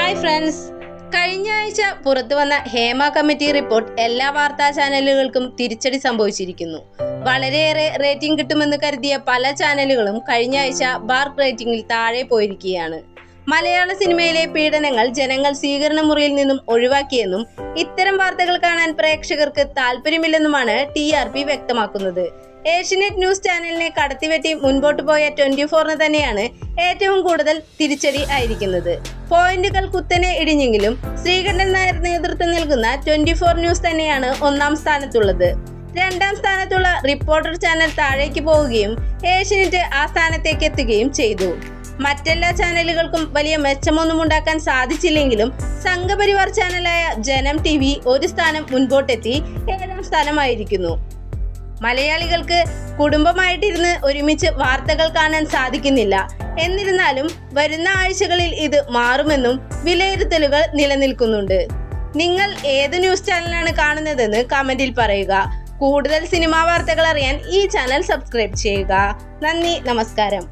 Hi friends, കഴിഞ്ഞ ആഴ്ച പുറത്തു വന്ന ഹേമ കമ്മിറ്റി റിപ്പോർട്ട് എല്ലാ വാർത്താ ചാനലുകൾക്കും തിരിച്ചടി സംഭവിച്ചിരിക്കുന്നു. വളരെയേറെ റേറ്റിംഗ് കിട്ടുമെന്ന് കരുതിയ പല ചാനലുകളും കഴിഞ്ഞ ആഴ്ച ബാർക്ക് റേറ്റിംഗിൽ താഴെ പോയിരിക്കുകയാണ്. മലയാള സിനിമയിലെ പീഡനങ്ങൾ ജനങ്ങൾ സ്വീകരണ മുറിയിൽ നിന്നും ഒഴിവാക്കിയെന്നും ഇത്തരം വാർത്തകൾ കാണാൻ പ്രേക്ഷകർക്ക് താല്പര്യമില്ലെന്നുമാണ് TRP വ്യക്തമാക്കുന്നത്. ഏഷ്യനെറ്റ് ന്യൂസ് ചാനലിനെ കടത്തിവെട്ടി മുൻപോട്ട് പോയ 24 തന്നെയാണ് ഏറ്റവും കൂടുതൽ തിരിച്ചടി ആയിരിക്കുന്നത്. പോയിന്റുകൾ കുത്തനെ ഇടിഞ്ഞെങ്കിലും ശ്രീകണ്ഠൻ നായർ നേതൃത്വം നൽകുന്ന 24 ന്യൂസ് തന്നെയാണ് ഒന്നാം സ്ഥാനത്തുള്ളത്. രണ്ടാം സ്ഥാനത്തുള്ള റിപ്പോർട്ടർ ചാനൽ താഴേക്ക് പോവുകയും ഏഷ്യനെറ്റ് ആ സ്ഥാനത്തേക്ക് എത്തുകയും ചെയ്തു. മറ്റെല്ലാ ചാനലുകൾക്കും വലിയ മെച്ചമൊന്നും ഉണ്ടാക്കാൻ സാധിച്ചില്ലെങ്കിലും സംഘപരിവാർ ചാനലായ ജനം TV ഒരു സ്ഥാനം മുൻപോട്ടെത്തി 7ാം സ്ഥാനമായിരിക്കുന്നു. മലയാളികൾക്ക് കുടുംബമായിട്ടിരുന്ന് ഒരുമിച്ച് വാർത്തകൾ കാണാൻ സാധിക്കുന്നില്ല. എന്നിരുന്നാലും വരുന്ന ആഴ്ചകളിൽ ഇത് മാറുമെന്നും വിലയിരുത്തലുകൾ നിലനിൽക്കുന്നുണ്ട്. നിങ്ങൾ ഏത് ന്യൂസ് ചാനലാണ് കാണുന്നതെന്ന് കമന്റിൽ പറയുക. കൂടുതൽ സിനിമാ വാർത്തകൾ അറിയാൻ ഈ ചാനൽ സബ്സ്ക്രൈബ് ചെയ്യുക. നന്ദി, നമസ്കാരം.